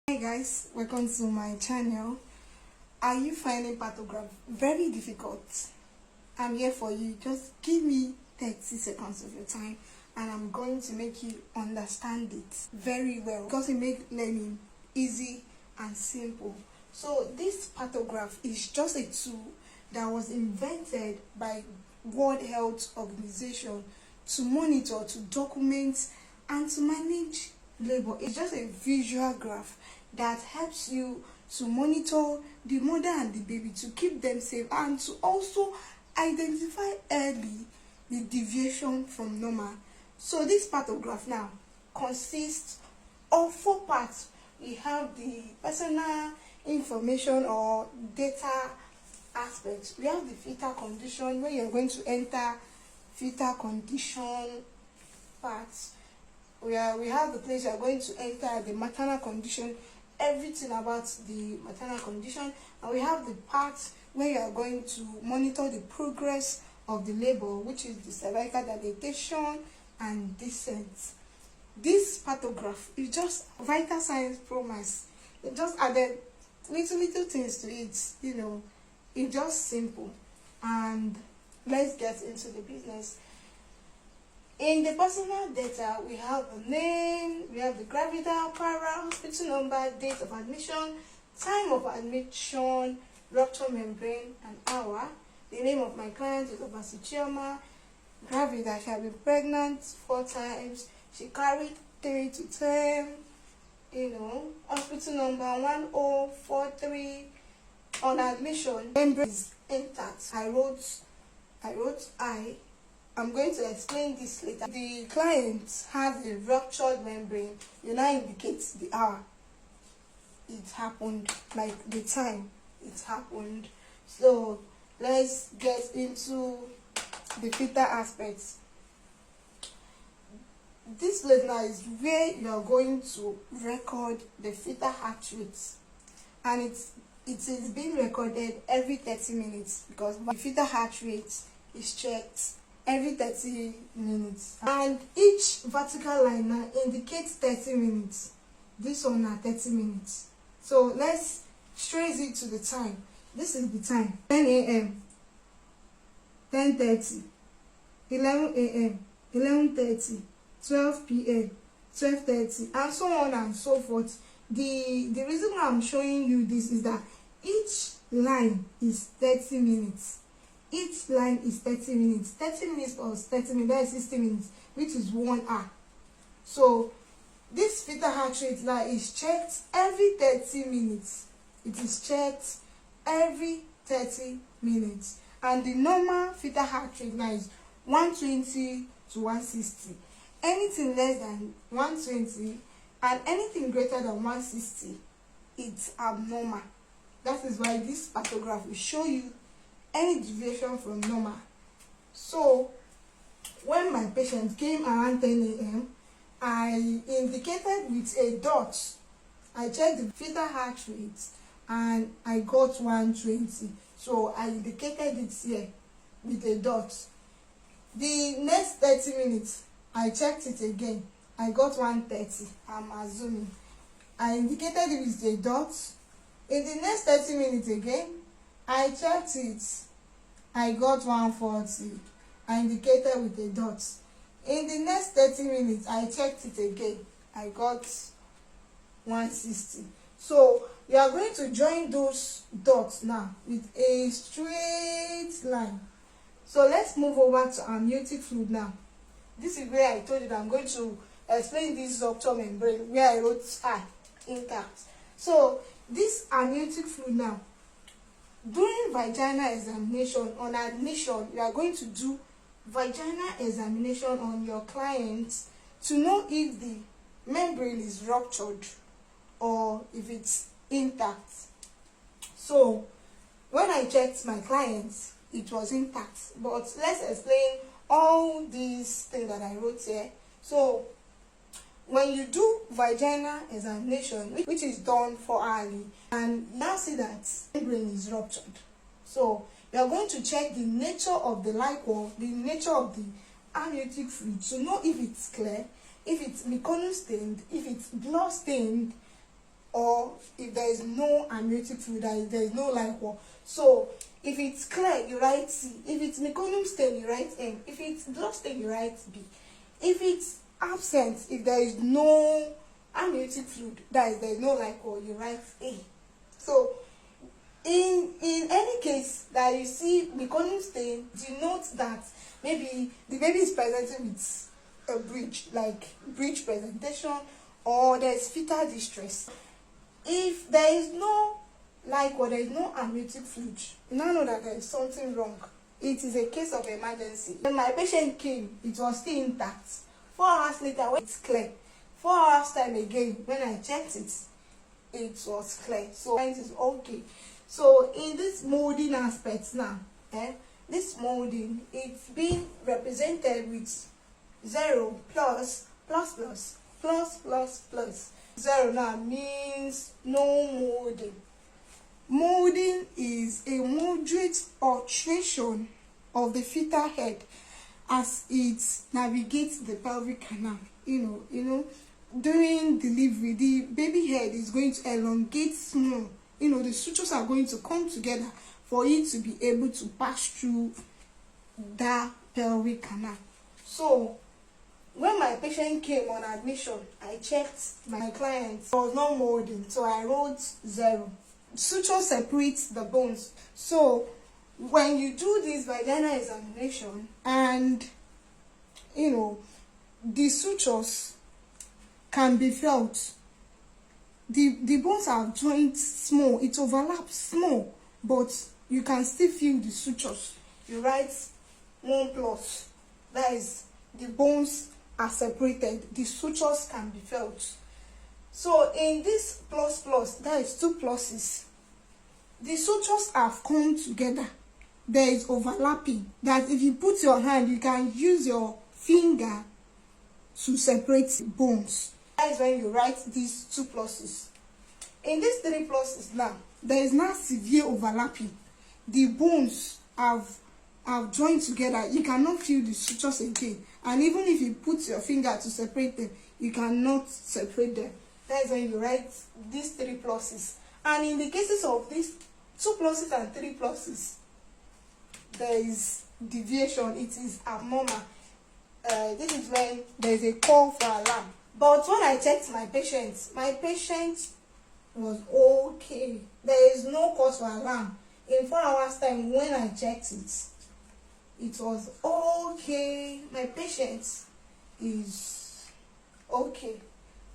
Hi guys, welcome to my channel. Are you finding Partograph very difficult? I'm here for you. Just give me 30 seconds of your time and I'm going to make you understand it very well because it makes learning easy and simple. So this Partograph is just a tool that was invented by World Health Organization to monitor, to document and to manage labor. It's just a visual graph that helps you to monitor the mother and the baby, to keep them safe and to also identify early the deviation from normal. So this Partograph now consists of 4 parts. We have the personal information or data aspects. We have the fetal condition, where you're going to enter fetal condition parts. We have the place you are going to enter the maternal condition, everything about the maternal condition, and we have the part where you are going to monitor the progress of the labor, which is the cervical dilatation and descent. This Partograph is just vital science promise. It just added little things to it, it's just simple. And let's get into the business. In the personal data, we have the name, we have the gravida, para, hospital number, date of admission, time of admission, rupture membrane, and hour. The name of my client is Obasichioma. Gravida, she has been pregnant 4 times. She carried 3 to 10. Hospital number 1043. On admission, membrane is intact. I wrote I. I'm going to explain this later. The client has a ruptured membrane. You now indicate the hour it happened, like the time it happened. So let's get into the fetal aspects. This place now is where you are going to record the fetal heart rate, and it is being recorded every 30 minutes because the fetal heart rate is checked every 30 minutes, and each vertical line now indicates 30 minutes. This one now 30 minutes. So let's trace it to the time. This is the time: 10 a.m., 10:30, 11 a.m., 11:30, 12 p.m., 12:30, and so on and so forth. The reason why I'm showing you this is that each line is 30 minutes. Each line is 30 minutes. 30 minutes plus 30 minutes, that is 60 minutes, which is 1 hour. So this fetal heart rate now is checked every 30 minutes. It is checked every 30 minutes. And the normal fetal heart rate now is 120 to 160. Anything less than 120 and anything greater than 160, it's abnormal. That is why this Partograph will show you any deviation from normal. So when my patient came around 10 a.m., I indicated with a dot. I checked the fetal heart rate and I got 120. So I indicated it here with a dot. The next 30 minutes, I checked it again. I got 130. I'm assuming. I indicated it with a dot. In the next 30 minutes again, I checked it. I got 140. I indicated with a dot. In the next 30 minutes, I checked it again. I got 160. So you are going to join those dots now with a straight line. So let's move over to amniotic fluid now. This is where I told you that I'm going to explain this rupture membrane, where I wrote I intact. So this amniotic fluid now, during vaginal examination, on admission, you are going to do vaginal examination on your client to know if the membrane is ruptured or if it's intact. So when I checked my client, it was intact. But let's explain all these things that I wrote here. So when you do vaginal examination, which is done 4 hourly, and you now see that membrane is ruptured, so you are going to check the nature of the liquor, the nature of the amniotic fluid, to know if it's clear, if it's meconium stained, if it's blood stained, or if there is no amniotic fluid, there is no liquor. So if it's clear, you write C. If it's meconium stain, you write M. If it's blood stain, you write B. If it's absent, if there is no amniotic fluid, that is, there is no liquor, you write A. So in any case that you see meconium stain, denote that maybe the baby is presenting with a breech, like breech presentation, or there is fetal distress. If there is no liquor, there is no amniotic fluid, you now know that there is something wrong. It is a case of emergency. When my patient came, it was still intact. 4 hours later, when it's clear, 4 hours time again, when I checked it, it was clear. So it is okay. So in this molding aspect now, this molding, it's being represented with 0 plus plus plus plus plus plus. 0 now means no molding. Molding is a moderate alteration of the fetal head as it navigates the pelvic canal. You know, during delivery, the baby head is going to elongate small. The sutures are going to come together for it to be able to pass through that pelvic canal. So when my patient came on admission, I checked my client. There was no molding, so I wrote 0. Suture separates the bones. So when you do this vaginal examination and the sutures can be felt, the bones are joined small, it overlaps small, but you can still feel the sutures. You write 1 plus, that is, the bones are separated, the sutures can be felt. So in this plus plus, that is 2 pluses, the sutures have come together. There is overlapping, that if you put your hand, you can use your finger to separate the bones. That is when you write these 2 pluses. In these 3 pluses now, there is now severe overlapping. The bones have joined together. You cannot feel the sutures again. And even if you put your finger to separate them, you cannot separate them. That is when you write these 3 pluses. And in the cases of these 2 pluses and 3 pluses, there is deviation. It is abnormal. This is when there is a call for alarm. But when I checked my patient was okay. There is no cause for alarm. In 4 hours time, when I checked it, it was okay. My patient is okay.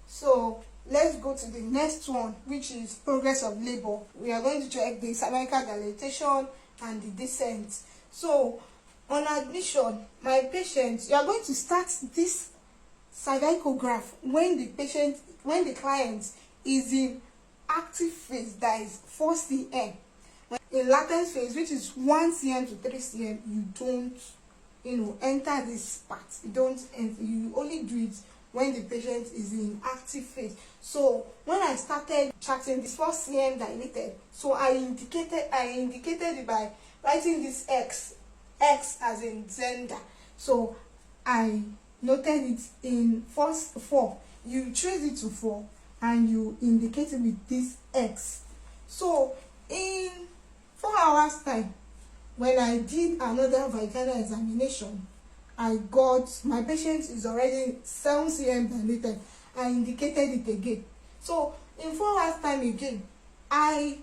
So let's go to the next one, which is progress of labor. We are going to check the cervical dilatation and the descent. So on admission, my patient, you are going to start this cervical graph when the client is in active phase, that is 4 cm. In latent phase, which is 1 cm to 3 cm, you don't enter this part. You only do it when the patient is in active phase. So when I started charting this 4 cm dilated, so I indicated it by writing this X as in gender. So I noted it in first 4. You trace it to 4 and you indicate it with this X. So in 4 hours time, when I did another vaginal examination, I got, my patient is already 7 cm dilated. I indicated it again. So in 4 hours time again, I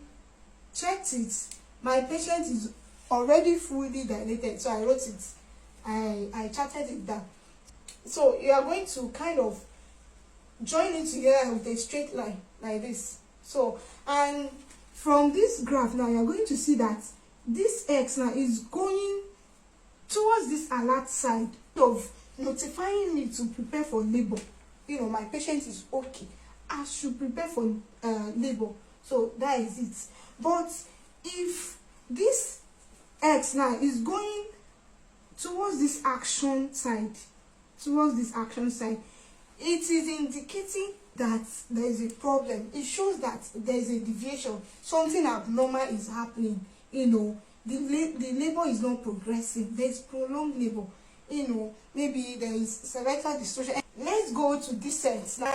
checked it. My patient is already fully dilated. So I wrote it. I charted it down. So you are going to kind of join it together with a straight line like this. So, and from this graph now, you are going to see that this X now is going towards this alert side of notifying me to prepare for labor. My patient is okay. I should prepare for labor. So that is it. But if this X now is going towards this action side, it is indicating that there is a problem. It shows that there is a deviation. Something abnormal is happening. The labor is not progressing. There is prolonged labor. Maybe there is cervical distortion. Let's go to descent now.